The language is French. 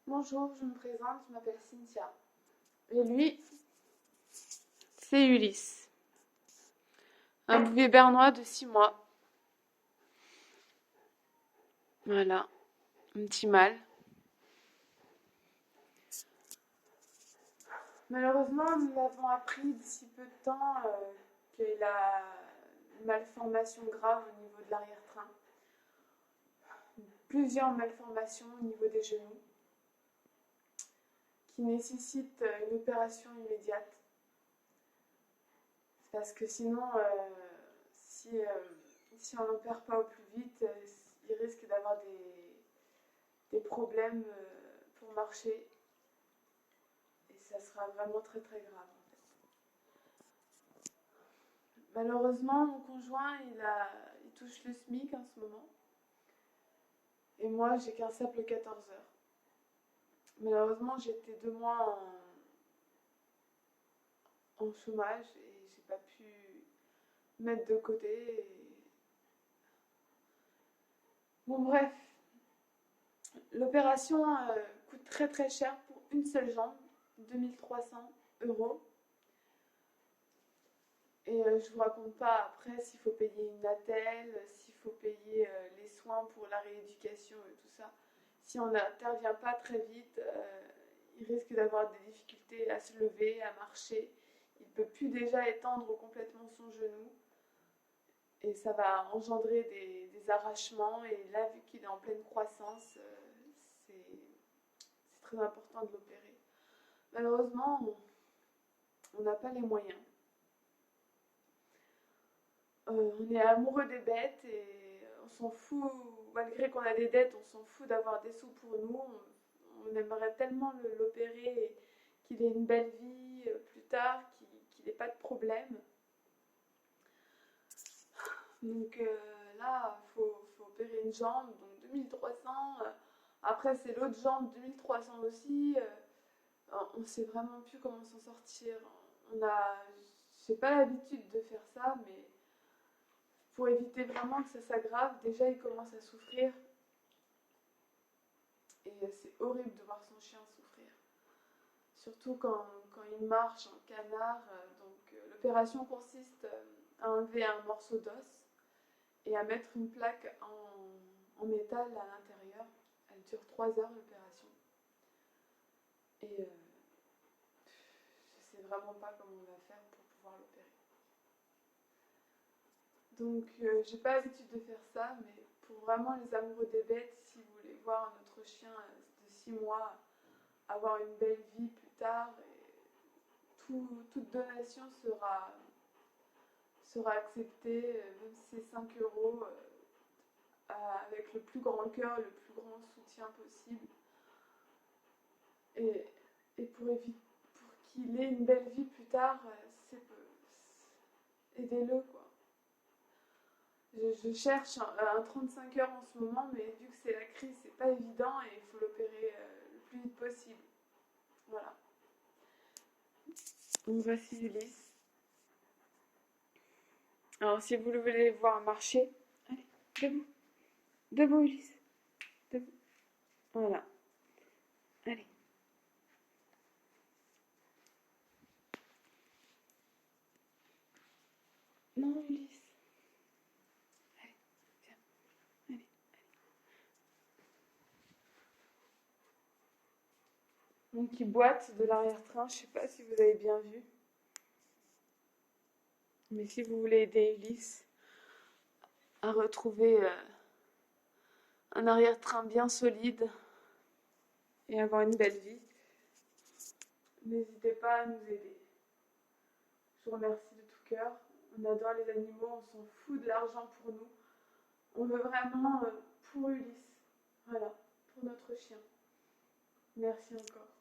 Bonjour, je me présente, je m'appelle Cynthia. Et lui, c'est Ulysse, un bébé bernois de 6 mois. Voilà, un petit mâle. Malheureusement, nous avons appris d'ici peu de temps qu'il a une malformation grave au niveau de l'arrière-train. Plusieurs malformations au niveau des genoux qui nécessitent une opération immédiate. Parce que sinon, si, si on n'opère pas au plus vite, il risque d'avoir des problèmes pour marcher. Et ça sera vraiment très très grave en fait. Malheureusement, mon conjoint, il touche le SMIC en ce moment. Et moi, j'ai qu'un simple 14 heures. Malheureusement, j'étais 2 mois en chômage et j'ai pas pu mettre de côté. Bon, bref, l'opération coûte très très cher pour une seule jambe, 2 300 €. Et je vous raconte pas après s'il faut payer une attelle, s'il faut payer les soins pour la rééducation et tout ça. Si on n'intervient pas très vite, il risque d'avoir des difficultés à se lever, à marcher. Il ne peut plus déjà étendre complètement son genou. Et ça va engendrer des arrachements. Et là, vu qu'il est en pleine croissance, c'est très important de l'opérer. Malheureusement, on n'a pas les moyens. On est amoureux des bêtes et on s'en fout, malgré qu'on a des dettes, on s'en fout d'avoir des sous pour nous. On aimerait tellement l'opérer et qu'il ait une belle vie plus tard, qu'il n'ait pas de problème. Donc là, faut opérer une jambe, donc 2300. Après, c'est l'autre jambe, 2300 aussi. On ne sait vraiment plus comment s'en sortir. J'ai pas l'habitude de faire ça, mais pour éviter vraiment que ça s'aggrave, déjà il commence à souffrir. Et c'est horrible de voir son chien souffrir. Surtout quand il marche en canard. Donc l'opération consiste à enlever un morceau d'os et à mettre une plaque en métal à l'intérieur. Elle dure 3 heures l'opération. Et je sais vraiment pas comment on va faire pour pouvoir l'opérer. Donc j'ai pas l'habitude de faire ça, mais pour vraiment les amoureux des bêtes, si vous voulez voir notre chien de 6 mois avoir une belle vie plus tard, toute donation sera acceptée, même si c'est 5 €, avec le plus grand cœur, le plus grand soutien possible. Et, et pour qu'il ait une belle vie plus tard, aidez-le quoi. Je cherche un 35 heures en ce moment, mais vu que c'est la crise, c'est pas évident et il faut l'opérer le plus vite possible. Voilà. Donc voici Ulysse. Alors si vous le voulez voir marcher, allez, debout. Debout Ulysse. Debout. Voilà. Allez. Non Ulysse. Allez, viens. Allez. Donc il boite de l'arrière-train, je sais pas si vous avez bien vu. Mais si vous voulez aider Ulysse à retrouver un arrière-train bien solide et avoir une belle vie, n'hésitez pas à nous aider. Je vous remercie de tout cœur. On adore les animaux, on s'en fout de l'argent pour nous. On veut vraiment pour Ulysse. Voilà, pour notre chien. Merci encore.